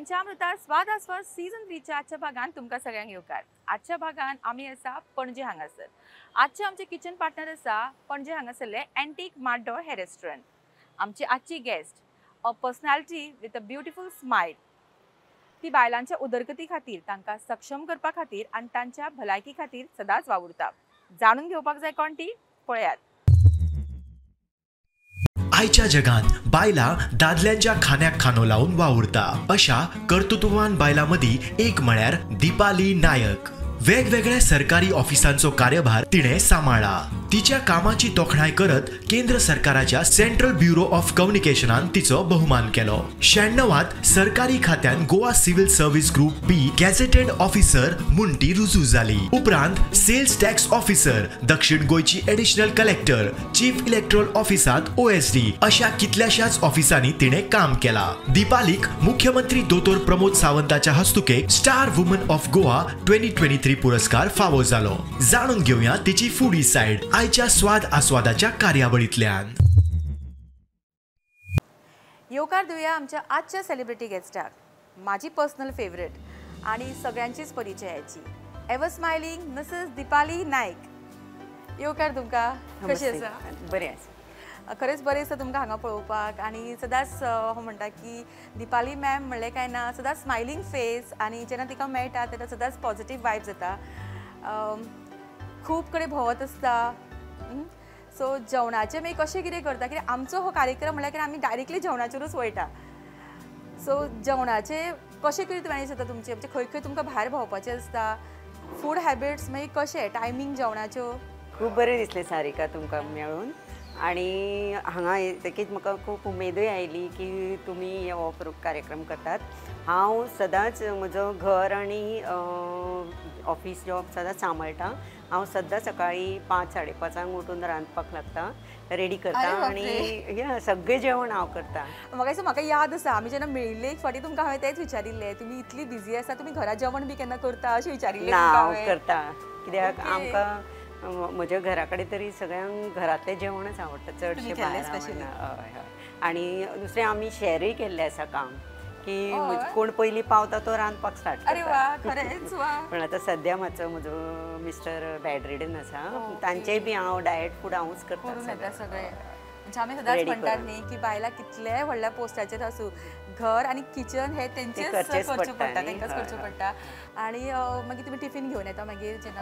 पंचामृता स्वाद आस्वाद सीझन 3 आजच्या भागात तुमका सगळ्यांक येवकार। आजच्या भागात आम्ही असा पणजे हांगासर। आजचे आमचे किचन पार्टनर असा पणजे हांगासरले एंटीक मार्डोर हे रेस्टॉरंट। आमची आजची guest a personality with a beautiful smile. ती बायलांच्या उदरगती खातीर तांकां सक्षम करपा खातीर आनी तांच्या भलायकी खातीर सदांच वावुरता। जाणून घेवपाक जाय कोण ती, पळयात। आयच्या जगात बायला दादल्यांच्या खाण्याक खानो लावून वावुरता। अशा कर्तृत्ववान बायलांमदी एक म्हळ्यार दीपाली नायक। वेगवेगळ्या सरकारी ऑफिसांचो कार्यभार तिणे सांभाळला। तिच्या कामाची तोखणाय करत केंद्र सरकाराच्या सेंट्रल ब्युरो ऑफ कम्युनिकेशनान तिचो बहुमान केलो। 96त सरकारी खात्यान गोवा सिव्हिल सर्व्हिस ग्रुप बी गॅझेटेड ऑफिसर म्हूण ती रुजू जाली। उपरांत सेल्स टॅक्स ऑफिसर, दक्षिण गोयची एडिशनल कलेक्टर, चीफ इलेक्टोरल ऑफिसात OSD अशा कितल्याशाच ऑफिसांनी तिणे काम केला। दीपालीक मुख्यमंत्री दोतोर प्रमोद सावंताच्या हस्तुके स्टार वुमन ऑफ गोवा 2023 पुरस्कार फावो जालो। जाणून घेऊया तिची फुडी साइड आयच्या स्वाद आस्वादाच्या कार्यावळींतल्यान। येवकार दिवया आमच्या आजच्या सेलिब्रिटी गेस्टाक, माझी पर्सनल फेवरेट आणि सगळ्यांचीच परिचयाची एव्हर स्मायलिंग मिसेस दीपाली नायक। येवकार तुमका, कशी आसा? बरें आसा। खरेंच बरें दिसता तुमकां हांगा पळोवपाक आणि सदांच हांव म्हणटा की दीपाली मॅम म्हणलें काय ना, सदांच स्मायलिंग फेस आणि जेन्ना तिका मेळटा तेन्ना सदांच पॉझिटिव्ह वायब्स येता। खूब कडेन भोंवत आसता। सो जेवणाचें मागीर कशें कितें करता, कित्याक आमचो हो कार्यक्रम म्हणल्यार की आमी डायरेक्टली जेवणाचेरूच वयता। सो जेवणाचें कशें कितें मॅनेज जाता तुमचें, म्हणजे खंय खंय तुमकां भायर भोंवपाचें आसता, फूड हॅबिट्स मागीर कशें टायमींग जेवणाच्यो? खूब बरें दिसलें सारिका तुमकां मेळून आणि हांगा येतकीच म्हाका खूब उमेदूय आयली की तुमी हो कार्यक्रम करतात। हांव सदांच म्हजो घर आनी ऑफिस जॉब सदांच सांबाळटा। हांव सद्दां सकाळी 5-5:30 उठून रांदपाक लागता, रेडी करता आनी सगळें जेवण हांव करता। म्हाका याद आसा आमी जेन्ना मेळिल्ले एक फावटी तुमकां हांवें तेंच विचारिल्लें, तुमी इतली बिजी आसा, तुमी घरा जेवण बी केन्ना करता अशें विचारिल्लें? ना, हांव करता, कित्याक आमकां म्हज्या घरा कडेन तरी सगळ्यांक घरातलें जेवणच आवडटा, चडशें भायर आवडना। हय हय। आनी दुसरें आमी शेअरूय केल्लें आसा काम की कोण पयलीं पावता तो रांदपाक स्टार्ट करता। अरे वा, खरेंच वा। पण आतां सद्या मातसो म्हजो मिस्टर बॅड रिडन आसा, तांचेय बी हांव डायट फूड हांवूच करता सगळें। म्हणजे आमी सदांच म्हणटात न्ही की बायलां कितलेय व्हडल्या पोस्टाचेर आसूं, घर आनी किचन हे तेंचेच करचें पडटा, तेंकांच करचें पडटा। आनी मागीर तुमी टिफीन घेवन येता मागीर जेन्ना?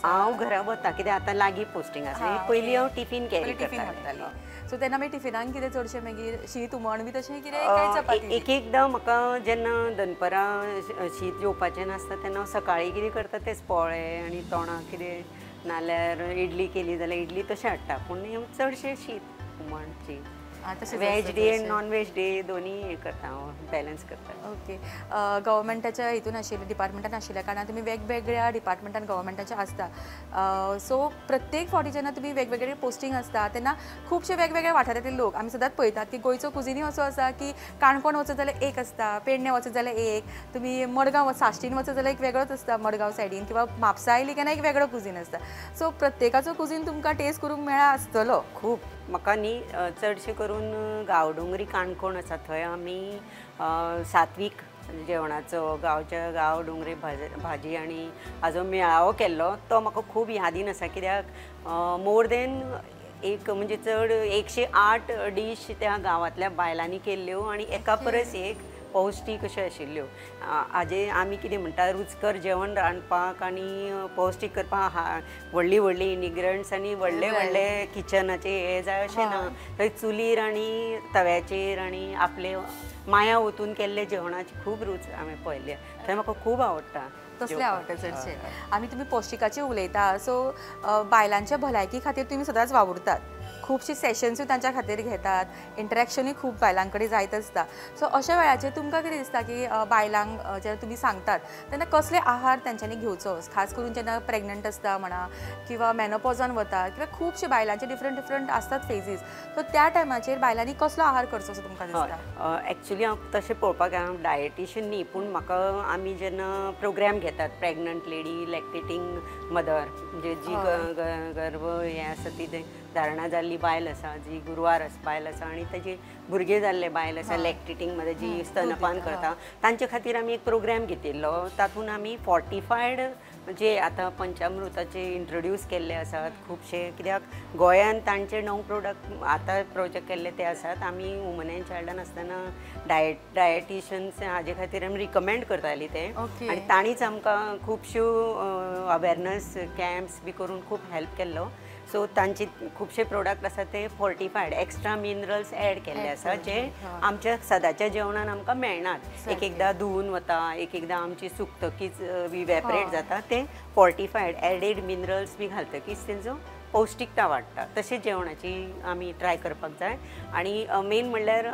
हांव घरा वता, कित्याक आतां लागीं पोस्टींग आसा, पयलीं हांव टिफीन कॅरी करताली। सो तेन्ना मागीर टिफिनान कितें चडशें मागीर शीत हुमण बी तशें कितें काय चपाती? एक एकदां म्हाका जेन्ना दनपारां शीत जेवपाचें नासता तेन्ना हांव सकाळीं कितें करता तेच पोळे आनी तोणाक कितें नाल्यार इडली केली जाल्यार इडली तशें हाडटा, पूण चडशें शीत हुमण शीत। वेज डे आनी नॉन वेज डे दोनी हें करता हांव, बॅलन्स करता। ओके। गव्हर्मेंटाच्या हितून आशिल्ले, डिपार्टमेंटान आशिल्ल्या कारणान तुमी वेगवेगळ्या डिपार्टमेंटान गव्हर्मेंटाच्या आसता। सो प्रत्येक फावटी जेन्ना तुमी वेगवेगळे पोस्टींग आसता तेन्ना खुबशे वेगवेगळ्या वाठारांतले लोक आमी सदांच पळयतात की गोंयचो कुजिनी असो आसा की काणकोण वचत जाल्यार एक आसता, पेडणे वचत जाल्यार एक, तुमी मडगांव साश्टीन वचत जाल्यार एक वेगळोच आसता मडगांव सायडीन, किंवा म्हापसा आयली केन्ना एक वेगळो कुजीन आसता। सो प्रत्येकाचो कुजीन तुमकां टेस्ट करूंक मेळ्ळा आसतलो खूब। म्हाका न्ही चडशें करून गांवडोंगरी काणकोण आसा थंय आमी सात्वीक जेवणाचो गांवच्या गांवडोंगरी भाजी आनी हाजो मेळावो केल्लो, तो म्हाका खूब यादीन आसा। कित्याक मोर देन एक म्हणजे चड 108 डीश त्या गांवांतल्या बायलांनी केल्ल्यो आनी एका परस एक पौश्टीक अश्यो आशिल्ल्यो। हाजे आमी कितें म्हणटा रुचकर जेवण रांदपाक आनी पौश्टीक करपाक व्हडली व्हडली इनिग्रंट्स आनी व्हडले व्हडले किचनाचे हे जाय अशें ना, थंय चुलीर आनी तव्याचेर आनी आपले माया ओतून केल्ले जेवणाची खूब रूच हांवें पळयल्या, थंय म्हाका खूब आवडटा। तसलें आवडटा चडशें। आमी तुमी पौश्टिकाचें उलयता, सो बायलांच्या भलायकी खातीर तुमी सदांच वावुरतात, खूबशीं सेशन्सूय तांच्या खातीर घेतात, इंटरेक्शनूय खूब बायलां कडेन जायत आसता। सो अशा वेळाचेर तुमकां कितें दिसता की बायलांक जेन्ना तुमी सांगतात तेन्ना कसले आहार तेंच्यांनी घेवचो, खास करून जेन्ना प्रेग्नंट आसता म्हणा किंवा मेनोपॉजान वता, किंवा खुबशे बायलांचे डिफरंट आसतात फेजीस, सो त्या टायमाचेर बायलांनी कसलो आहार करचो असो तुमकां दिसता? एक्चुली हांव तशें पळोवपाक हांव डायटिशियन न्ही, पूण म्हाका आमी जेन्ना प्रोग्राम घेतात प्रेग्नंट लेडी, लॅक्टेटींग मदर, म्हणजे जी गर्भ हें आसा ती धारणा जाल्ली बायल आसा, जी गुरवार बायल आसा आनी ताजी भुरगे जाल्ले बायल आसा लॅक्टेटिंगमध्ये जी स्तनपान करता, तांचे खातीर आमी एक प्रोग्राम घेतिल्लो. तातूंत आमी फॉर्टिफायड जे आतां पंचामृताचे इंट्रोड्यूस केल्ले आसात खुबशे, कित्याक गोंयांत तांचे 9 प्रोडक्ट आतां प्रोजेक्ट केल्ले ते आसात. आमी वुमन एंड चायल्डान आसतना डायटिशियन्स हाजे खातीर आमी रिकमेंड करताली ते, आनी तांणीच आमकां खुबश्यो अवेरनस कॅम्प्स बी करून खूब हेल्प केल्लो. सो तांचे खुबशे प्रोडक्ट आसा ते फॉर्टिफायड एक्स्ट्रा मिनरल्स ॲड केल्ले आसा, जे आमच्या सदाच्या जेवणान आमकां मेळनात. एक एकदां धुवन वता, एक एकदां आमची सुकतकीच इवॅपरेट जाता. ते फॉर्टिफायड एडेड मिनरल्स बी घालतकीच तेंचो पौष्टिकता वाडटा. तशें जेवणाची आमी ट्राय करपाक जाय. आनी मेन म्हणल्यार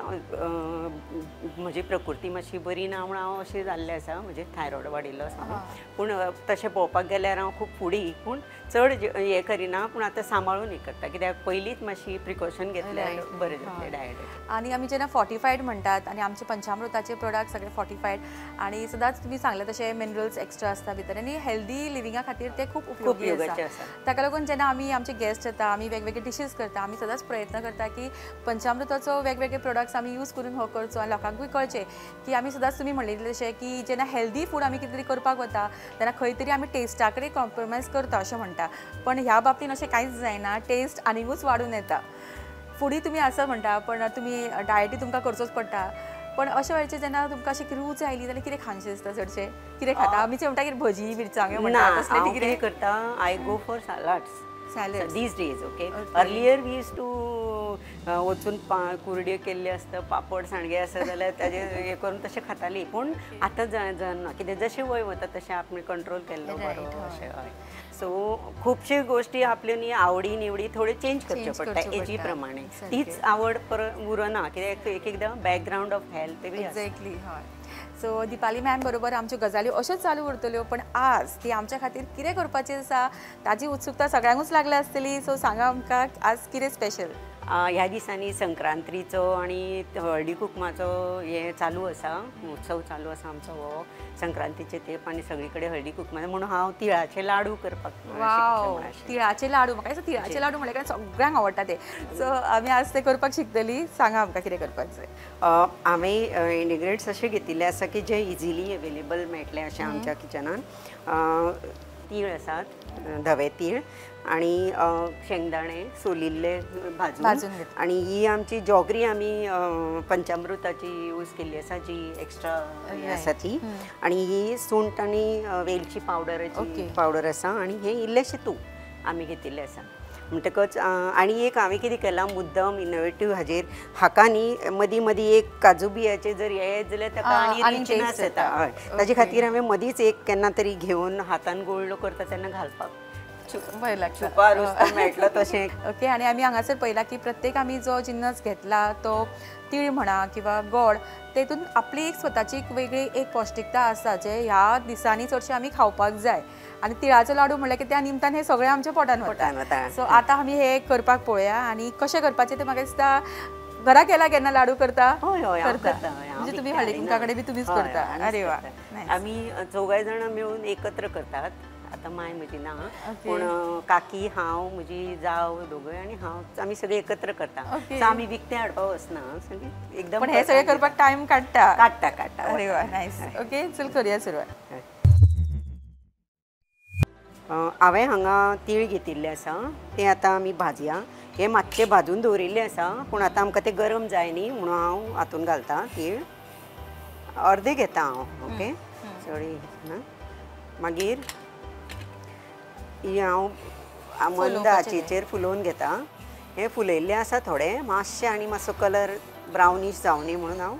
म्हजी प्रकृती मातशी बरी ना म्हूण हांव अशें जाल्लें आसा, म्हणजे थायरॉयड वाडिल्लो आसा. पूण तशें पळोवपाक गेल्यार हांव खूब फुडें, पूण चड हें करिना, पूण आतां सांबाळून हें करता, कित्याक पयलींच मातशी प्रिकॉशन घेतल्यार बरें जातलें डायट. आणि आमी जेन्ना फॉर्टिफायड म्हणटात आनी आमचे पंचामृताचे प्रोडक्ट सगळे फॉर्टिफायड आणि सदांच तुमी सांगले तशें मिनरल्स एक्स्ट्रा आसता भितर आनी हेल्दी लिविंगा खातीर ते खूब उपयोगी आसा. ताका लागून जेन्ना आमी आमचे गेस्ट येता, आमी वेगवेगळे डिशीज करता, आमी सदांच प्रयत्न करता की पंचामृताचो वेगवेगळे प्रोडक्ट्स आमी यूज करून हो करचो आनी लोकांकूय कळचें की आमी सदांच तुमी म्हणलेलें तशें की जेन्ना हेल्दी फूड आमी कितें तरी करपाक वता तेन्ना खंय तरी आमी टेस्टा कडेन कॉम्प्रोमायज करता अशें म्हणटा. पण ह्या बाबतीन अशें कांयच जायना, टेस्ट आनिकूच वाडून येता. फुडी तुमी आसा म्हणटा, पण तुमी डायटी तुमकां करचोच पडटा. पण अशे वेळेचेर जेन्ना तुमकां अशी रूच आयली जाल्यार कितें खावचें दिसता चडशें? कितें खाता आमी म्हणटा की भजी मिरसांग्यो म्हणटा तसलें कितें करता? I go for salads. Salad these days. Okay, earlier we use to वचून कुरड्यो केल्ल्यो आसता, पापड सांडगे आसा जाल्यार ताजे हे करून तशें खाताली. पूण आतां जायना, कित्याक जशें वय वता तशें आमी कंट्रोल केल्लो बरो अशें. हय, सो खुबश्यो गोश्टी आपल्यो न्ही आवडी निवडी थोड्यो चेंज करच्यो पडटा एजी प्रमाणे. तीच आवड उरना, कित्याक एक एकदां बॅकग्रावंड ऑफ हेल्थ वेगळी आसता. एक्झॅक्टली. हय. सो दिपाली मॅम बरोबर आमच्यो गजाली अश्योच चालू उरतल्यो, पण आज ती आमच्या खातीर कितें करपाचें आसा ताजी उत्सुकता सगळ्यांकूच लागली आसतली. सो सांगा आमकां आज कितें स्पेशल? ह्या दिसांनी संक्रांतीचो आणि हळदी कुकुमाचो हे चालू आसा, उत्सव चालू आसा आमचो हो संक्रांतीचे तेप, आनी सगळी कडेन हळदी कुकुमा म्हणून हांव तिळाचे लाडू करपाक. वाव, तिळाचे लाडू. म्हाका दिसता तिळाचे लाडू म्हळ्यार सगळ्यांक आवडटा ते. सो आमी आज ते करपाक शिकतली. सांगा आमकां कितें करपाक जाय? हांवें इंडिग्रेड्स अशे घेतिल्ले आसा की जे इजिली अवेलेबल मेळटले अशें आमच्या किचनान. तीळ आसात, धवे तीळ, आणि शेंगदाणे सोलिल्ले भाजून, आणि ही आमची जॉगरी आमी पंचामृताची यूज केल्ली आसा, जी एक्स्ट्रा आसा ती. आणि ही सुंठ आणि वेलची पावडर आसा, आणि हे इल्लेशें तूप आमी घेतिल्लें आसा. म्हणटकच आनी एक हांवें कितें केलां मुद्दम इनोवेटीव हाजेर, हाका न्ही मदीं मदीं एक काजू बियाचे जर हे जाल्यार ताका आनी रिचनेस येता. हय, ताजे खातीर हांवें मदींच एक केन्ना तरी घेवन हातान गुळलो करता तेन्ना घालपाक मेळटलो तशें. ओके. आनी आमी हांगासर पळयलां की प्रत्येक आमी जो जिन्नस घेतला तो तीळ म्हणा किंवा गोड, तेतून आपली एक स्वताची वेगळी एक पौष्टिकता आसा जे ह्या दिसांनी चडशे आमी खावपाक जाय. आणि तिळाचो लाडू म्हणल्यार की त्या निमतान हे सगळे आमच्या पोटान वता. सो आतां आमी हे करपाक पळोवया. आनी कशें करपाचें तें म्हाका दिसता घरा केला केन्ना लाडू करता? करता. म्हणजे तुम्ही हळदी कुंका कडेन बी तुमीच करता? अरे वा. आमी चौगाय जाणां मेळून एकत्र करतात. आतां माय म्हजी ना, पूण काकी, हांव, म्हजी जाव दोगूय आनी हांव आमी सगळे एकत्र करता. सो आमी विकतें हाडपाक वचना, एकदम. पण हे सगळे करपाक टायम काडटा? काडटा. अरे वा, नायस. ओके, चल करूया सुरवात. हांवें हांगा तीळ घेतिल्ले आसा, ते आतां आमी भाजया. हे मातशे भाजून दवरिल्ले आसा, पूण आतां आमकां ते गरम जाय न्ही म्हणून हांव हातून घालता. तीळ अर्दे घेता हांव. ओके, चड ना. मागीर ही हांव मंद आंचयेचेर फुलोवन घेता. हे फुलयल्ले आसा थोडे, मातशे आनी मातसो कलर ब्रावनीश जावनी म्हणून हांव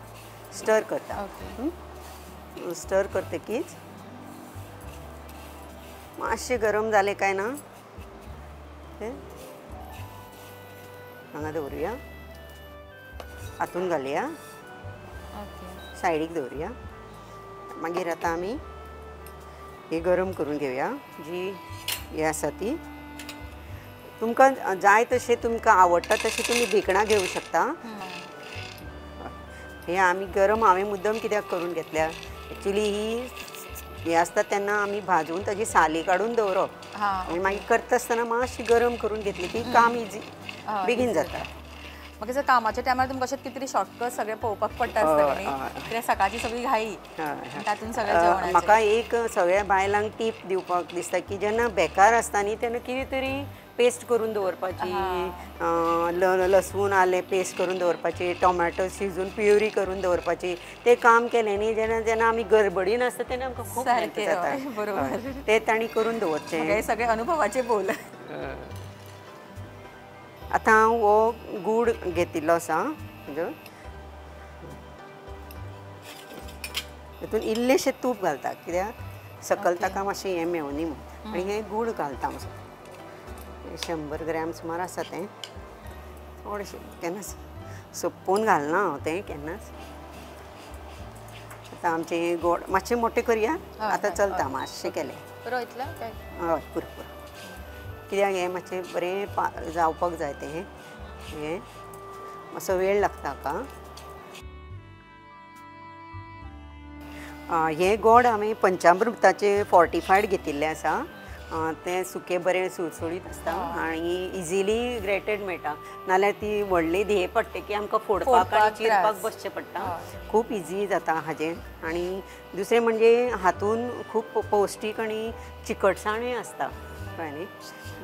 स्टर करता. स्टर करतकीच मातशे गरम जाले काय ना हांगा दवरुया, हातून घालुया, सायडीक दवरुया. मागीर आतां आमी हे गरम करून घेवया. जी हे आसा ती तुमकां जाय तशें तुमकां आवडटा तशें तुमी भिकणां घेवं शकता. हे आमी गरम हांवें मुद्दम कित्याक करून घेतल्या, एक्चुली ही हे आसता तेन्ना आमी भाजून ताजी साली काडून दवरप, आनी मागीर करता आसतना मातशी गरम करून घेतली की काम इजी बेगीन जाता. म्हाका जर कामाच्या टायमार तुमकां अशें कितें तरी शॉर्टकट सगळें पळोवपाक पडटा आसतलें न्ही, कित्याक सकाळची सगळी घाई तातूंत सगळें जेवणाचें. म्हाका एक सगळ्या बायलांक टीप दिवपाक दिसता की जेन्ना बेकार आसता न्ही तेन्ना कितें तरी पेस्ट करून दवरपाची, लसूण आलें पेस्ट करून दवरपाची, टोमॅटो शिजून प्युरी करून दवरपाची. तें काम केलें न्ही जेन्ना जेन्ना आमी गडबडीन आसता तेन्ना आमकां खूब हेल्प जाता. बरोबर, तें तांणी करून दवरचें. हे सगळे अनुभवाचे बोल. आतां हांव हो गूड घेतिल्लो आसा, हितून इल्लेशें तूप घालता कित्याक सकयल ताका मातशें हें मेवनी म्हणून, आनी हें गूड घालता मातसो. 100 ग्रॅम सुमार आसा तें, थोडेशें केन्नाच सोंपोवन घालना हांव तें केन्नाच. आतां आमचें हें गोड मातशें मोटें करया. आतां चलता मातशें केलें. पुरो इतलें? हय पुरो. कित्याक हें मातशें बरें जावपाक जाय तें. हें मातसो वेळ लागता हाका. हे गोड हांवें पंचामृताचे फोर्टिफायड घेतिल्ले आसा. तें सुकें बरें सुळसुळीत आसता आनी इजिली ग्रेटेड मेळटा. नाल्यार ती व्हडली ध्येय पडटा की आमकां फोडपाक आनी चिरपाक बसचें पडटा. खूब इजी जाता हाजें. आनी दुसरें म्हणजे हातून खूब पौश्टीक आनी चिकटसाणूय आसता कळ्ळें न्ही.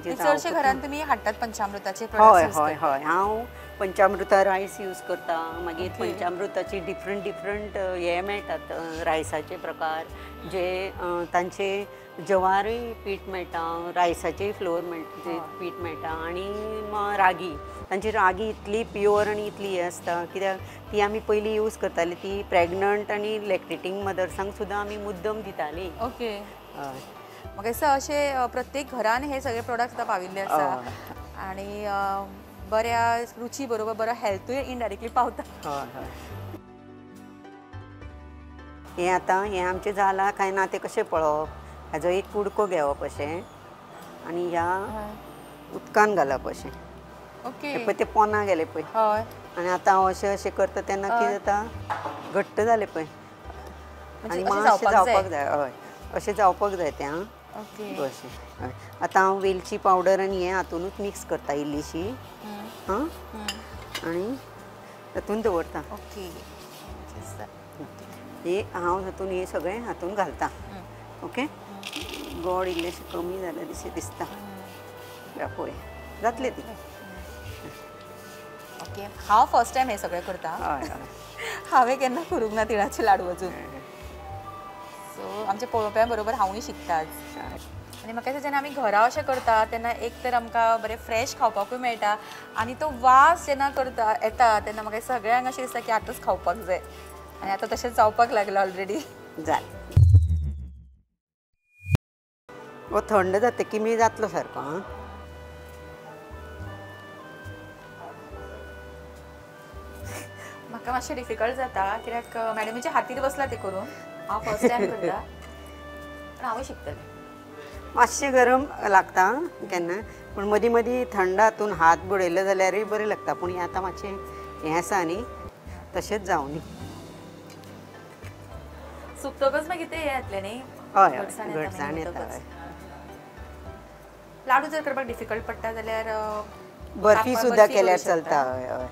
चडशे घरान तुमी हाडटात पंचामृताचे हय हय हय. हांव पंचामृता रायस यूज करता. मागीर पंचामृताची डिफरंट हे मेळटात रायसाचे प्रकार, जे तांचे जवारूय पीठ मेळटा, रायसाचेय फ्लोर पीठ मेळटा, आनी रागी. तांची रागी इतली प्युअर आनी इतली हे आसता कित्याक ती आमी पयलीं यूज करताली. ती प्रेग्नंट आनी लॅक्टेटींग मदर्सांक सुद्दां आमी मुद्दम दिताली. ओके. हय. म्हाका दिसता अशें प्रत्येक घरान हे सगळे प्रोडक्ट सुद्दां पाविल्ले आसा आनी बऱ्या रुची बरोबर बरो हेल्थूय इनडायरेक्टली पावता. हय हय. हें आतां हें आमचें जालां काय ना तें कशें पळोवप. हाजो एक कुडको घेवप अशें आनी ह्या उदकान घालप अशें. ओके. पळय तें पोना गेलें पळय. हय. आनी आतां हांव अशें करता तेन्ना कितें जाता, घट्ट जालें पळय आनी मातशें जावपाक जाय. हय अशें जावपाक जाय तें. अशें. हय. आतां हांव वेलची पावडर आनी हें हातूनच मिक्स करता इल्लीशी आनी तातूंत दवरता. ओके. हे हांव हातून हे सगळें हातून घालता. ओके. गोड इल्लेशें कमी जालें दिशें दिसता. पळय जातलें ती. ओके. हांव फर्स्ट टायम हें सगळें करता. हय हय. हांवें केन्ना करूंक ना तिळाचे लाडू अजून. सो आमच्या पळोवप्यां बरोबर हांवूय शिकताच. आनी म्हाका दिसता जेन्ना आमी घरा अशें करता तेन्ना एक तर आमकां बरें फ्रेश खावपाकूय मेळटा आनी तो वास जेन्ना येता तेन्ना म्हाका सगळ्यांक अशें दिसता की आतांच खावपाक जाय. आनी आतां तशेंच जावपाक लागलां ऑलरेडी. जालें. वो थंड जातकीर जातलो सारको. म्हाका मातशें डिफिकल्ट जाता कित्याक मॅडमीच्या हातीर बसला तें करून. हांव फर्स्ट टायम करता पण हांवूय शिकतलें. मातशें गरम लागता केन्ना, पूण मदीं मदीं थंड हातून हात बुडयले जाल्यारूय बरें लागता. पूण हें आतां मातशें हें आसा न्ही तशेंच जावं न्ही. सुकतकच मागीर तें हें येतलें न्ही. हय घटसाण येता. लाडू जर करपाक डिफिकल्ट पडटा जाल्यार बर्फी सुद्दां केल्यार चलता. हय हय.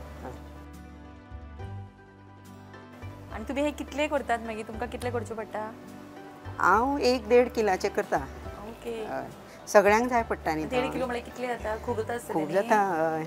आनी तुमी हे कितले करतात मागीर तुमकां कितले करचे पडटा? हांव 1-1.5 किलाचे करता. ओके. सगळ्यांक जाय पडटा न्ही. 1.5 किलो म्हळ्यार कितले जाता? खूब जाता. खूब जाता. हय.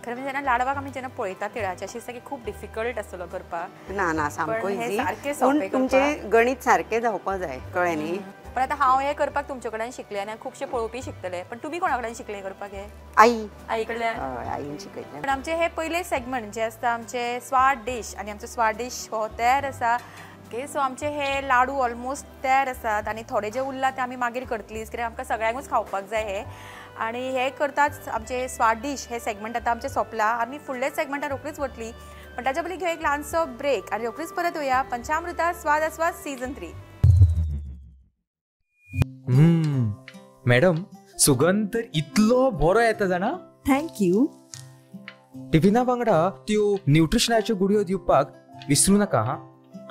खरें म्हणजे जेन्ना लाडवाक आमी जेन्ना पळयता तिळाचे अशें दिसता की खूब डिफिकल्ट आसतलो करपाक. ना सामको इजी. पूण तुमचें गणीत सारकें जावपाक जाय कळ्ळें न्ही. पण आतां हांव हें करपाक तुमचे कडल्यान शिकलें आनी खुबशे पळोवपी शिकतले. पण तुमी कोणा कडल्यान शिकले करपाक हें? आई कडल्यान. आईन शिकयलें. पण आमचे हे पयले सेगमेंट जे आसता आमचे स्वाद डिश आनी आमचो स्वाद डिश हो तयार आसा. ओके. सो आमचे हे लाडू ऑलमोस्ट तयार आसात आनी थोडे जे उरला ते आमी मागीर करतलीं कित्याक आमकां सगळ्यांकूच खावपाक जाय हे. आनी हे करताच आमचे स्वाद डिश हे सेगमेंट आतां आमचें सोंपलां. आमी फुडले सेगमेंटान रोखडीच वतलीं. पण ताच्या पयलीं घेवया एक ल्हानसो ब्रेक आनी रोखडीच परत येवया पंचामृता स्वाद आस्वाद सीझन 3. मॅडम सुगंध तर इतलो बरो येता जाणा. थँक्यू. टिफिना वांगडा त्यो न्यूट्रिशनाच्यो गुळयो दिवपाक विसरू नाका. हा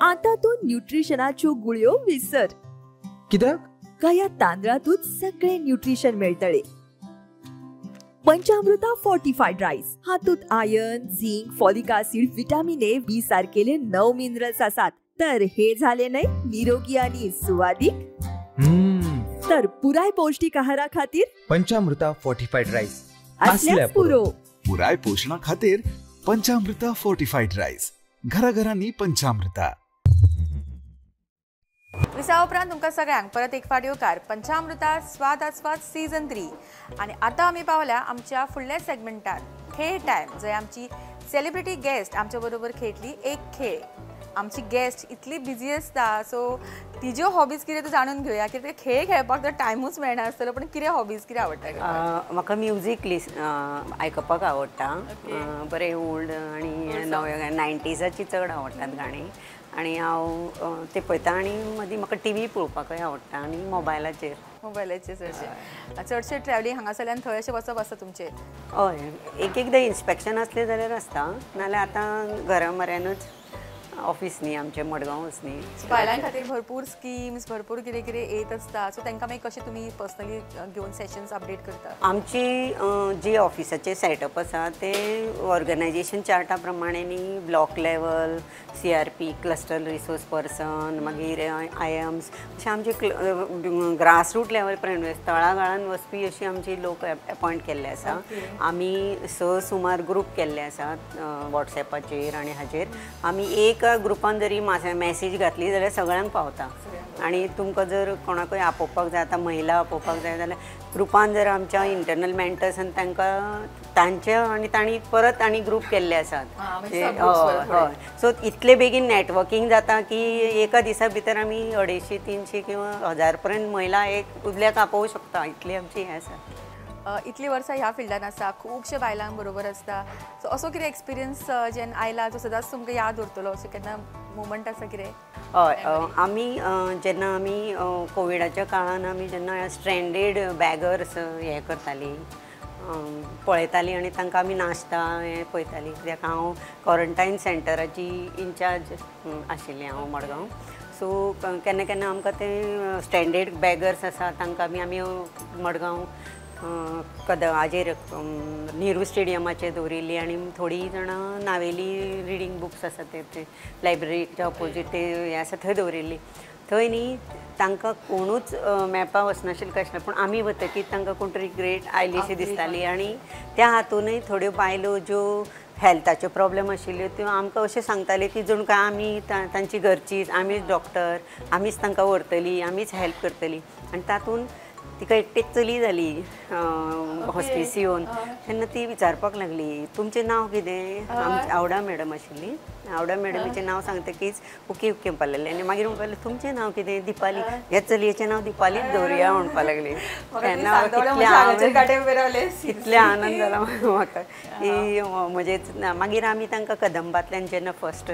आता तू न्यूट्रिशनाच्यो गुळयो विसर. कित्याक? का ह्या तांदळातूच सगळे न्यूट्रिशन मेळटले. पंचामृता फोर्टिफाईड राईस हातूंत iron zinc folic acid vitamin A B सारकेले 9 मिनरल्स आसात तर हे झाले नाही निरोगी आणि सुवादिक तर पुराय पौष्टिक आहारा खातीर पंचामृता फोर्टिफाईड राईस असल्यास पुरो पुराय पोषणा खातीर पंचामृता फोर्टिफाईड राईस घराघरांनी पंचामृता. विसा उपरांत तुमकां सगळ्यांक परत एक फावट येवकार पंचामृता स्वाद आस्वाद सीझन 3 आनी आतां आमी पावल्या आमच्या फुडल्या सेगमेंटान खेळ टायम जंय आमची सेलिब्रिटी गेस्ट आमच्या बरोबर खेळटली एक खेळ. आमची गेस्ट इतली बिजी आसता सो तिज्यो हॉबीज कितें त्यो जाणून घेवया कित्याक खेळ खेळपाक तर टायमूच मेळना आसतलो पण कितें हॉबीज कितें आवडटा? म्हाका म्युजीक आयकपाक आवडटा बरें ओल्ड आनी नवे 90साची चड आवडटात गाणी आनी हांव ते पळयता आनी मदीं म्हाका टीव्ही पळोवपाकय आवडटा आनी मोबायलाचेर चडशे ट्रॅव्हलिंग हांगासरल्यान थंय अशें वचप आसता तुमचें? हय एकदां इन्स्पेक्शन असलें जाल्यार आसता नाल्यार आतां घरा म्हऱ्यानूच ऑफिस न्ही आमचे मडगांवच न्ही बायलां खातीर भरपूर स्किम्स भरपूर कितें कितें येत आसता सो तांकां मागीर कशें तुमी पर्सनली घेवन सेशन्स अपडेट करता? आमची जी ऑफिसाचे सेटअप आसा ते ऑर्गनायजेशन चार्टा प्रमाणे न्ही block level CRP cluster resource person मागीर IAMS अशें आमचे ग्रासरूट लेवल पर्यंत तळागाळान वचपी अशी आमची लोक अपॉयंट केल्ले आसा. आमी सुमार ग्रूप केल्ले आसात वॉट्सॅपाचेर आनी हाचेर. आमी एक ग्रुपान जरी मॅसेज घातली जाल्यार सगळ्यांक पावता आनी तुमकां जर कोणाकय आपोवपाक जाय आतां महिला आपोवपाक जाय जाल्यार ग्रुपान जर आमच्या इंटरनल मेंटर्सान तांकां तांचे आनी तांणी परत आनी ग्रूप केल्ले आसात. हय सो इतले बेगीन नेटवर्कींग जाता की एका दिसा भितर आमी 250-300 किंवा 1000 पर्यंत महिला एक उदल्याक आपोवंक शकता इतली आमची हें आसा. इतली वर्सां ह्या फिल्डान आसा खुबशे बायलांक बरोबर आसता सो असो कितें एक्सपिरियन्स जेन्ना आयला जो सदांच तुमकां याद उरतलो असो केन्ना मुवमेंट आसा कितें? हय आमी जेन्ना आमी कोविडाच्या काळान आमी जेन्ना स्ट्रँडेड बॅगर्स हे करतालीं पळयतालीं आनी तांकां आमी नाश्ता हें पळयतालीं कित्याक हांव क्वॉरंटायन सेंटराची इंचार्ज आशिल्लें हांव मडगांव. सो केन्ना केन्ना आमकां ते स्टँडर्ड बॅगर्स आसा तांकां आमी मडगांव हाजेर नेहरू स्टेडियमाचेर दवरिल्ली आनी थोडीं जाणां नावेली रिडींग बुक्स आसा ते लायब्ररीच्या ऑपोजीट ते हें आसा थंय दवरिल्ली. थंय न्ही तांकां कोणूच मेळपाक वचनाशिल्लें कशें पूण आमी वतकीर तांकां कोण तरी ग्रेट आयलीशी दिसताली आनी त्या हातूनय थोड्यो बायलो ज्यो हेल्थाच्यो प्रॉब्लेम आशिल्ल्यो त्यो आमकां अशें सांगताले की जणू काय आमी तांची घरचीच आमीच डॉक्टर आमीच तांकां व्हरतली आमीच हेल्प करतली आनी तातूंत तिका एकटेच चली जाली हॉस्पिस येवन तेन्ना ती विचारपाक लागली तुमचें नांव कितें? आमची आवडा मॅडम आशिल्ली. आवडा मॅडमीचें नांव सांगतकीच ओके ओके म्हणपाक लागलें आनी मागीर म्हणपाक लागलें तुमचें नांव कितें? दिपाली. ह्या चलयेचें नांव दिपालीच दवरया म्हणपाक लागली. तेन्ना कितलें आनंद जाला म्हाका की म्हणजेच मागीर आमी तांकां कदंबातल्यान जेन्ना फर्स्ट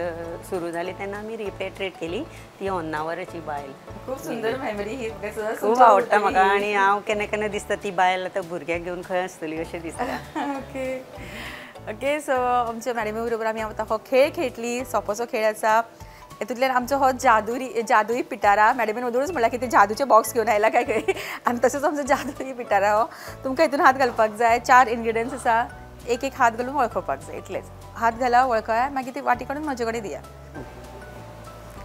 सुरू जाली तेन्ना आमी रिपेट्रेट केली. ती होन्नावराची बायल. खूब सुंदर मेमरी ही खूब आवडटा म्हाका आनी हांव केन्ना केन्ना दिसता ती बायल आतां भुरग्याक घेवन खंय आसतली अशें दिसता. ओके ओके सो आमच्या मॅडमी बरोबर आमी आतां हो खेळ खेळटली सोंपोसो खेळ आसा हेतूंतल्यान आमचो हो जादुई पिटारा मॅडमीन उदळूच म्हणल्यार की ते जादूचे बॉक्स घेवन आयला काय खंय आनी तसोच आमचो जादुई पिटारा हो तुमकां हितून हात घालपाक जाय 4 इन्ग्रिडियंट्स आसा एक हात घालून वळखोवपाक जाय इतलेंच. हात घाला वळखया मागीर ती वाटी काडून म्हजे कडेन दिया.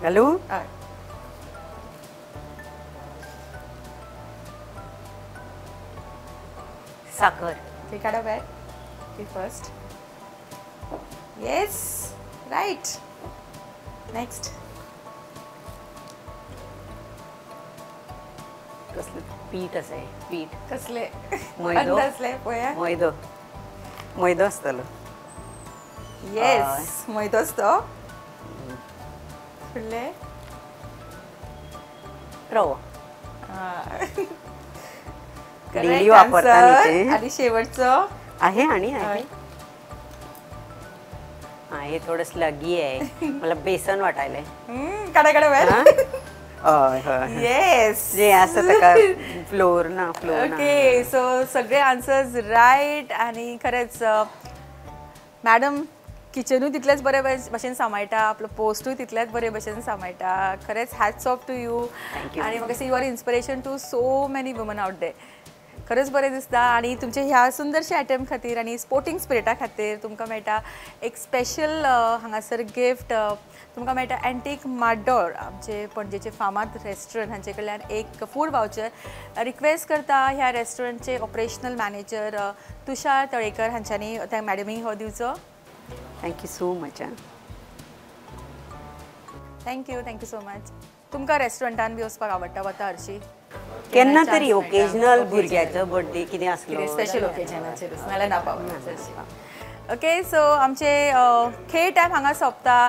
घालू? हय साखर ती काडा भायर ती फर्स्ट येस रायट नेक्स्ट कसलें पीठ आसा पीठ कसले मैदो असले पळया मैदो मैदो आसतलो. येस मैदोच तो फुडले रवो डेली वापरता न्ही आणि शेवटचो आहे आणि आहे हे थोडं स्लगी आहे मला बेसन वाटायलंय. काडा काडा भायर हय हय येस जे आसा ताका फ्लोर ना ओके सो सगळे आन्सर्स रायट आणि खरेंच मॅडम किचनूय तितलेच बरे भशेन सांबाळटा आपलो पोस्टूय तितलेच बरे भशेन सांबाळटा खरेंच हॅट्स ऑफ टू यू आणि म्हाका see you are inspiration to so many woman out there. खरंच बरें दिसता आणि तुमचे ह्या सुंदरशे आयटम खातीर आणि स्पोर्टिंग स्पिरिटा खातीर तुमकां मेळटा एक स्पेशल हांगासर गिफ्ट तुमकां मेळटा एंटीक माड्डोळ आमचे पणजेचे फामाद रेस्टॉरंट हांचे कडल्यान एक फूड वाउचर रिक्वेस्ट करता ह्या रेस्टॉरंटचे ऑपरेशनल मॅनेजर तुषार तळेकर हांच्यांनी त्या मॅडमीक हो दिवचो. Thank you so much. Thank you so much. तुमकां रेस्टॉरंटान बी वचपाक आवडटा वता हरशी केन्ना तरी ओकेजनल भुरग्याचो बर्थडे कितें आसलो स्पेशल ओकेजनाचेर नाल्यार नापावना. ओके सो आमचे खेळ टायम हांगा सोंपता.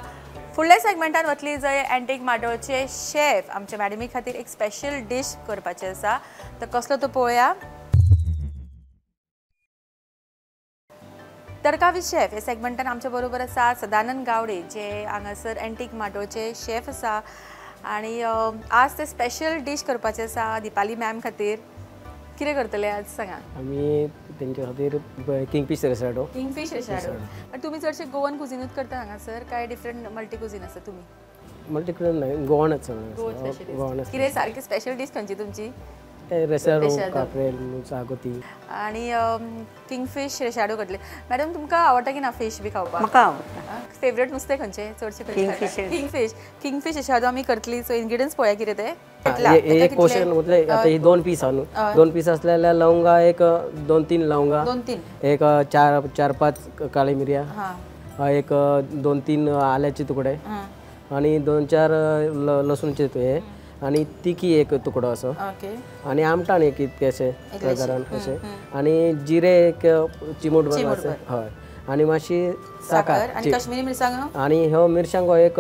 फुडल्या सेगमेंटान वतली जंय एंटीक माड्डोळचे शेफ आमच्या मॅडमी खातीर एक स्पेशल डीश करपाचें आसा. तर कसलो तो पळोवया. तडका विथ शेफ हे सेगमेंटान आमच्या बरोबर आसा सदानंद गावडे जे हांगासर एंटीक माड्डोळचे शेफ आसा आणि आज ते स्पेशल डीश करपाचें आसा दिपाली मॅम खातीर. कितें करतले आज सांगा. आमी तेंचे खातीर किंगफीश रेसाडो. किंगफीश रेसाडो. तुमी चडशे गोवन कुझिनूच करता हांगासर काय डिफरंट मल्टी कुझिन आसा तुमी. मल्टी कुझिन न्हय गोवनच गोवन कितें सारकी स्पेशल डीश खंयची तुमची. रेसाडो काफ्रेल शागोती आणि किंगफीश रेसाडो करतले. मॅडम तुमकां आवडटा की ना फीश बी खावपाक. म्हाका आवडटा. फेवरेट नुस्तें खंयचें चडशें किंगफीश. किंगफीश रेसाडो आमी करतली. सो इंग्रिडियंट्स पळया कितें ते. एक पोर्शन म्हटल्यार आता ही 2 पीस आहा न्हू. 2 पीस असलेल्या लवंगा एक 2-3 लवंगा. 2-3 एक 4-5 काळी मिरयां एक 2-3 आल्याचे तुकडे आणि 2-4 लसूणचे हे आणि तिखी एक तुकडो असो आणि आमटाण एक इतकेशे प्रकारान अशें आणि जिरे एक चिमूटभर अशें हय आणि मातशी साखर आणि काश्मीरी मिरसांग आणि ह्यो मिरसांगो एक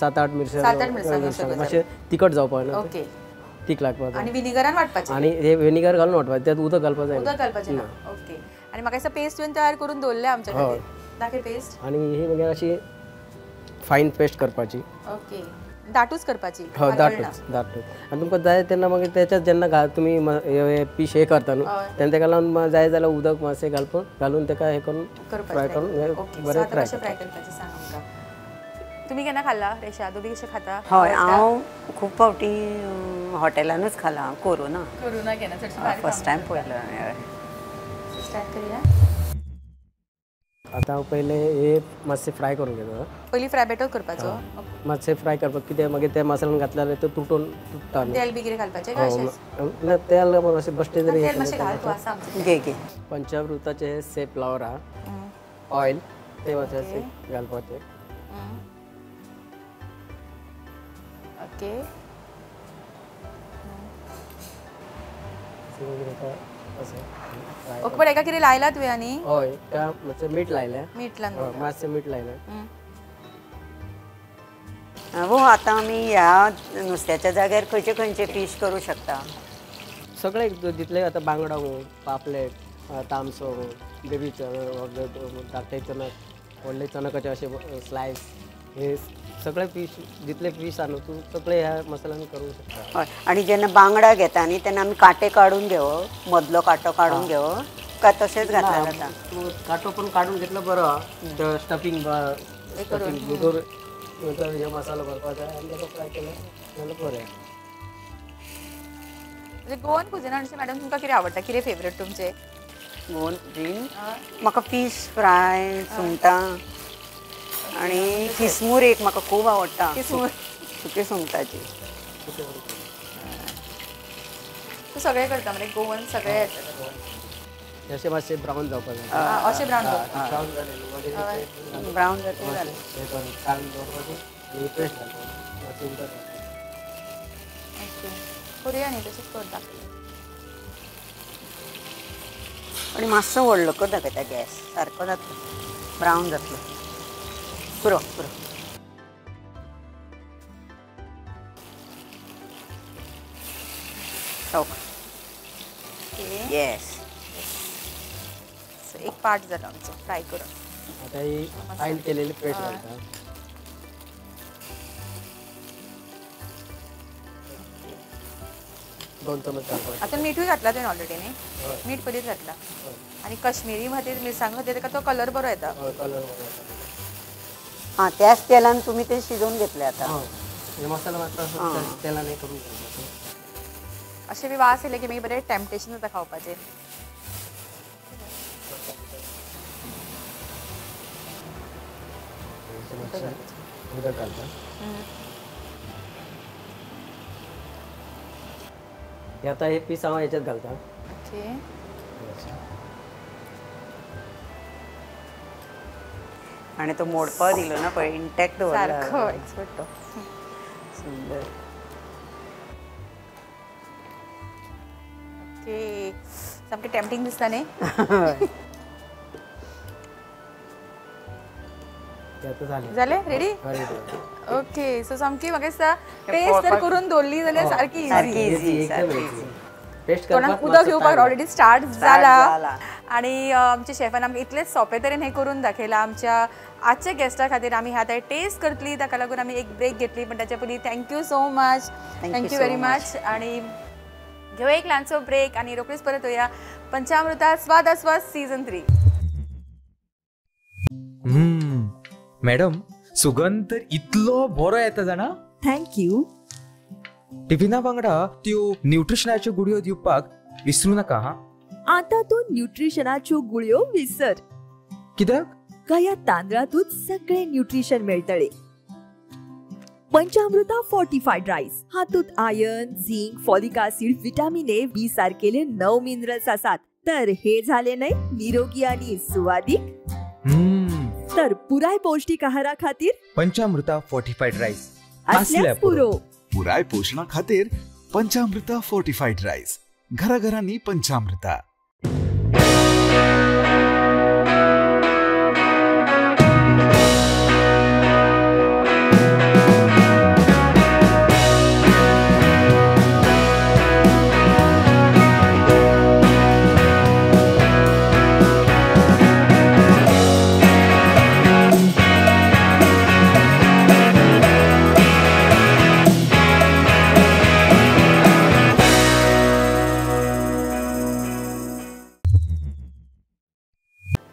7-8 मिरसांगो मातशें तिखट जावपाक न्हू. ओके. तीख लागपाक आणि विनेगरान वाटपाचें आणि हे विनेगर घालून वाटपाचें त्यात उदक घालपाक जाय. उदक घालपाचें ना. ओके. आणि म्हाका दिसता पेस्ट तुवें तयार करून दवरल्या आमच्या खातीर. दाखय पेस्ट. आणि ही म्हणजे अशी फायन पेस्ट करपाची. ओके. दाटूच करपाची. हो दाटूच आणि तुमकां जाय तेन्ना मागीर त्याच्यात जेन्ना तुमी पीश हे करता न्हू तेन्ना तेका लागून जाय जाल्यार उदक मातशें घालून तेका हे करून फ्राय करून बरें फ्राय करपाचें सांग आमकां. तुमी केन्ना खाल्ला रेसाडो बी कशें खाता. हय हांव खूब फावटी हॉटेलानूच खालां. कोरोना केन्ना चडशें फर्स्ट टायम पळयलो. स्टार्ट करूया. आता हांव पयले हे मातशें फ्राय करून घेता. पयलीं फ्राय बेटर करपाचो. मातशें फ्राय करपाक कितें मागीर ते मसाल्यान घातल्यार तो तुटता न्हू. तेल बी कितें घालपाचें काय अशेंच. तेल अशें बश्टें जरी तेल मातशें घाल तूं आसा आमचें. घे पंचामृताचे से फ्लावर आहा ऑयल ते मातशें घालपाचें. ओके. ओके बट एका कितें लायला तुवें आनी. हय मातशें मीठ लायलें. मातशें मीठ लायलें. हो आतां आमी ह्या नुस्त्याच्या जाग्यार खंयचे खंयचे फीश करूं शकता. सगळे जितले आतां बांगडो पापलेट तामसो बेबी धाकटे चणक व्हडले चणकाचे अशे स्लायस हे सगळे फीश जितले फीश आहा न्हू तूं सगळे ह्या मसाल्यान करूंक शकता. हय आणि जेन्ना बांगडा घेता न्ही तेन्ना आमी कांटे काडून घेवप मदलो कांटो काडून घेवप काय तशेंच घातल्यार जाता. कांटो पण काडून घेतलो बरो स्टफिंग भितर हे मसालो भरपाचो आनी ताका फ्राय केलो जाल्यार बरें. म्हणजे गोवन कुझिनान अशें मॅडम तुमकां कितें आवडटा कितें फेवरेट तुमचें. गोवन कुझीन म्हाका फीश फ्राय सुंगटां आणि किसमूर एक म्हाका खूब आवडटा. सुके सुंगटाची. तूं सगळें करता म्हणजे गोवन सगळें येता. अशें मातशें ब्रावन जावपाक जाय. अशें ब्रावन ब्रावन जालें ब्रावन जातलें जालें. हे करून काडून दवरपाचें आनी पेस्ट घालपाचें. ओके. करुया न्ही तशेंच करता. आणि मातसो व्हडलो कर दाखयता गॅस सारको जातलो ब्रावन जातलो. पुरो येस. एक पार्ट जालो आमचो फ्राय करून. आतां ही फायन केलेली पेस्ट घालता. दोन चमच घालपाचे. आतां मीठूय घातला तुवें ऑलरेडी न्ही. मीठ पयलींच घातला आनी कश्मीरी खातीर मिरसांग खातीर ताका तो कलर बरो येता. कलर हां त्याच तेलान तुम्ही ते शिजवून घेतले आता. हे मसाला मात्र तेलान हे करून घालपाचो. असे बी वास येले की मागीर बरें टेम्पटेशन जाता खावपाचें. उदक घालता. हे आता हे पीस हांव हेच्यात घालता. ओके. आणि तो मोडपाव दिलो ना पळय इंटॅक्ट दवरला. सारको एक्सपर्ट तो. सुंदर. ओके. सामकें टेम्पटिंग दिसता न्ही. जालें रेडी. ओके. सो सामकी म्हाका दिसता पेस्ट जर करून दवरली जाल्यार सारकी इजी. तोंडाक उदक येवपाक ऑलरेडी स्टार्ट जाला आणि आमच्या शेफान आमकां इतलें सोंपे तरेन हें करून दाखयलां. आमच्या आजच्या गेस्टा खातीर आमी ह्या टेस्ट करतली ताका लागून आमी एक ब्रेक घेतली. पण ताच्या पयलीं thank you so much. Thank you very much. आणि घेवया एक ल्हानसो ब्रेक आणि रोखडीच परत येवया पंचामृता स्वाद आस्वाद सीझन 3. मॅडम सुगंध तर इतलो बरो येता जाणा. थँक्यू. टिफिना वांगडा त्यो न्यूट्रिशनाच्यो गुडयो दिवपाक विसरू नाका हा. आता तू न्यूट्रिशनाच्यो गुळयो विसर. कित्याक? ह्या तांदळातूच सगळे न्यूट्रिशन मेळटले. पंचामृता फोर्टिफाईड राईस हातूंत iron, zinc, folic acid, vitamin A, B सारकेले 9 मिनरल्स आसात. तर हे झाले नाही निरोगी आणि सुवादिक. तर पुराय पौष्टिक आहारा खातीर पंचामृता फोर्टिफाईड राईस असल्यास पुरो. पुराय पोषणा खातीर पंचामृता फोर्टिफाईड राईस. घराघरांनी पंचामृता.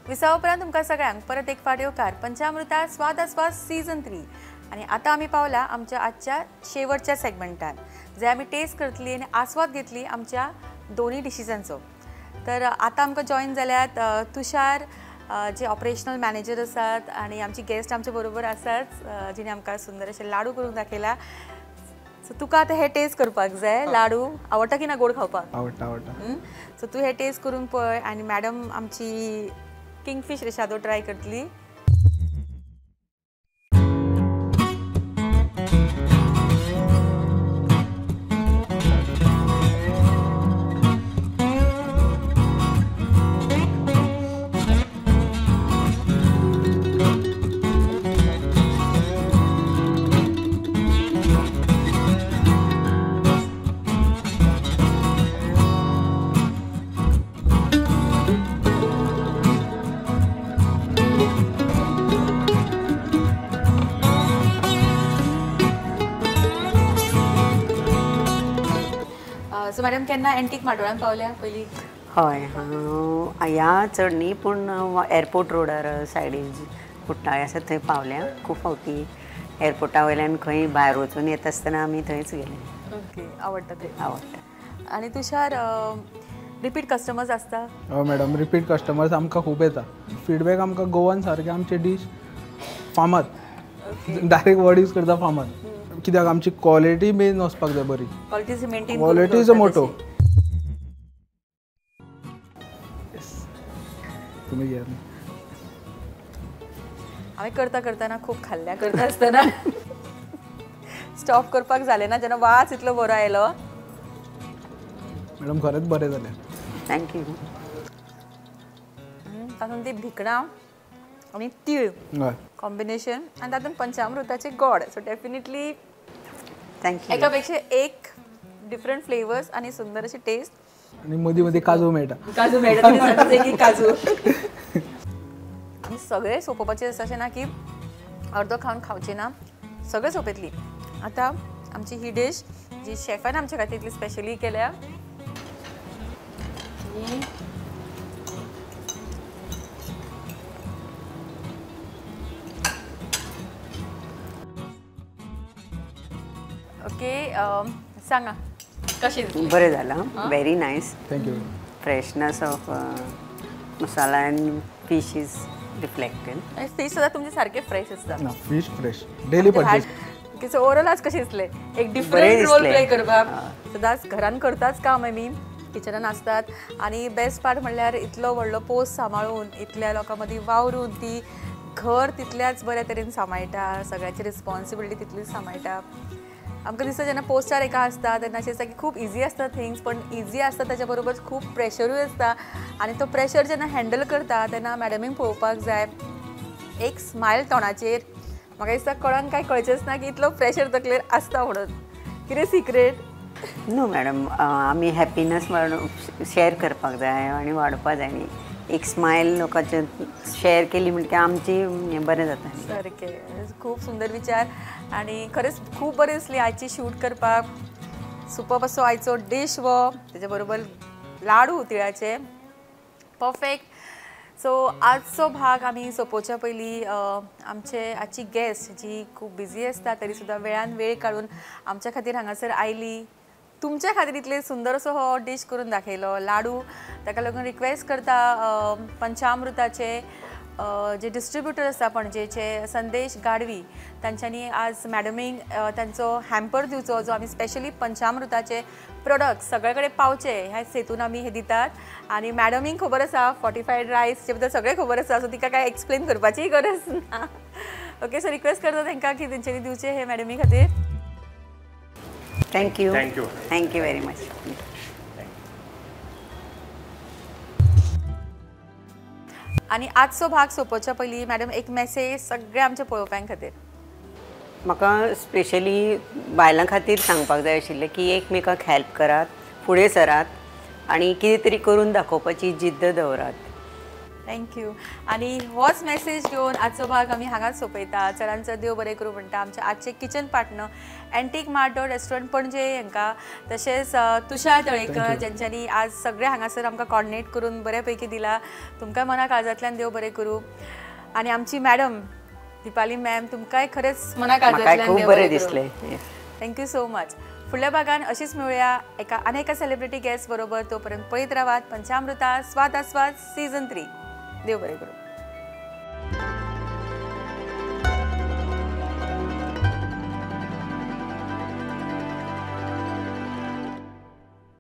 विसावा उपरांत तुमकां सगळ्यांक परत एक फावट येवकार पंचामृता स्वाद आस्वाद सीझन 3. आणि आता आमी पावला आमच्या आजच्या शेवटच्या सेगमेंटान जे आमी टेस्ट करतली आनी आस्वाद घेतली आमच्या दोन्ही डिशीसांचो. तर आता आमकां जॉईन जाल्यात तुषार जे ऑपरेशनल मॅनेजर आसात आणि आमची गेस्ट आमच्या बरोबर आसात जिणे आमकां सुंदर अशे लाडू करून दाखयला. सो तुका आतां हे टेस्ट करपाक जाय. लाडू आवडटा की ना गोड खावपाक? आवडटा. सो तू हे टेस्ट करून पळय आणि मॅडम आमची किंगफिश रेशादो ट्राय करतली. सो मॅडम केन्ना एंटीक माटोळान पावल्या पयलीं? हय हांव ह्या चड न्ही पूण एअरपोर्ट रोडार सायडीन कुट्टाळे आसा थंय पावल्या. खूब फावटी एअरपोर्टा वयल्यान खंय भायर वचून येता आसतना आमी थंयच गेले. ओके. आवडटा ते? आवडटा. आणि तुषार रिपीट कस्टमर्स आसता? हय मॅडम रिपीट कस्टमर्स आमकां खूब येता. फीडबॅक आमकां गोवन सारके आमचे डीश फामाद. डायरेक्ट वर्ड यूज करता फामाद. कित्याक आमची क्वॉलिटी मेन वचपाक जाय बरी. Quality maintain. Quality is a motto. तुम्ही घ्या. हांवें करता करतना खूब खाल्ल्या करता आसतना स्टॉप करपाक जालें ना जेन्ना वास इतलो बरो आयलो. मॅडम खरेंच बरें जालें. थँक्यू. तातूंत ती भिकणां आणि तीळ कॉम्बिनेशन आनी तातूंत पंचामृताचे गोड. So definitely thank you. एका पेक्षा एक डिफरंट फ्लेवर्स आणि सुंदर अशी टेस्ट. आणि मदीं मदीं काजू मेळटा. काजू मेळटा. काजू आनी सगळे सोंपोवपाचें आसा अशें ना की अर्दो खावन खावचें ना. सगळे सोंपेतली. आतां आमची ही डिश जी शेफान आमच्या खातीर इतली स्पेशली केल्या ओके. सांगा कशी दिसली? बरें जालां, very nice. Thank you. Freshness of masala and fish is reflected. Fish सुद्धा तुमचे सारखे फ्रेश असतात. ना fish fresh daily purchase. Overall आज कशे दिसले? एक बरे डिफरंट रोल दिसले. प्ले करपाक सदांच घरान करताच काम आमी किचनान असतात. आणि बेस्ट पार्ट म्हणल्यार इतलो व्हडलो पोस्ट सांबाळून इतल्या लोकां मदीं वावरून ती घर तितल्याच बऱ्या तरेन सांबाळटा, सगळ्याची रिस्पॉन्सिबिलिटी तितलीच सांबाळटा. आमकां दिसता जेन्ना पोस्टार एका आसता तेन्ना अशें दिसता की खूब इजी आसता थिंग्स, पण इजी आसता ताच्या बरोबर खूब प्रेशरूय आसता. आनी तो प्रेशर जेन्ना हँडल करता तेन्ना मॅडमीक पळोवपाक जाय एक स्मायल तोंडाचेर. म्हाका दिसता कोणाक काय कळचेंच ना की इतलो प्रेशर तकलेर आसता म्हणून. कितें सिक्रेट? नो मॅडम, आमी हॅपीनेस शेअर करपाक जाय आनी वाडोवपाक जाय. न्ही एक स्मायल लोकांचे शेअर केली म्हणजे आमची बरें जाता. सारकें, खूब सुंदर विचार. आणि खरेंच खूब बरें दिसली आयची शूट करपाक. सुपर्ब असो आयचो डीश वो, तेजे बरोबर लाडू तिळाचे परफेक्ट. सो आजचो भाग आमी सोंपोवच्या पयलीं आमचे आजची गेस्ट जी खूब बिजी आसता तरी सुद्दां वेळान वेळ काडून आमच्या खातीर हांगासर आयली. तुमच्या खातीर इतले सुंदर असो हो डीश करून दाखयलो लाडू. ताका लागून रिक्वेस्ट करता पंचामृताचे जे डिस्ट्रिब्युटर आसा पणजेचे संदेश गाडवी तांच्यांनी आज मॅडमीक तांचो हॅम्पर दिवचो जो आमी स्पेशली पंचामृताचे प्रोडक्ट सगळे कडेन पावचे ह्या हेतून आमी हे दितात. आनी मॅडमीक खबर आसा फोर्टिफायड रायस चे बद्दल सगळें खबर आसा, सो तिका काय एक्सप्लेन करपाची गरज ना. ओके, सो रिक्वेस्ट करता तांकां की तेंच्यांनी दिवचे हे मॅडमी खातीर. Thank you thank you very much. आणि आजचो भाग सोंपोवच्या पयलीं मॅडम एक मेसेज सगळ्या आमच्या पळोवप्यां खातीर. म्हाका स्पेशली बायलां खातीर सांगपाक जाय आशिल्लें की एकमेकाक हेल्प करात, फुडें सरात आनी कितें तरी करून दाखोवपाची जिद्द दवरात. थँक्यू. आणि होच मेसेज घेवन आजचो भाग आमी हांगाच सोंपयता. चडांचो देव बरें करूं म्हणटा आमचे आजचे kitchen partner antique mart restaurant पणजे हांकां, तशेंच तुषार तळेकर जेंच्यांनी आज सगळे हांगासर आमकां कॉर्डिनेट करून बऱ्या पैकी दिला. तुमकां मना काळजांतल्यान देव बरें करूं. आनी आमची मॅडम दिपाली मॅम तुमकांय खरेंच मना काळजांतल्यान देव बरें दिसलें. Thank you so much. फुडल्या भागान अशीच मेळुया एका अनेका सेलिब्रिटी गेस्ट बरोबर. तोपर्यंत पळयत रावात पंचामृता स्वाद आस्वाद सीझन 3. देव बरें करूं.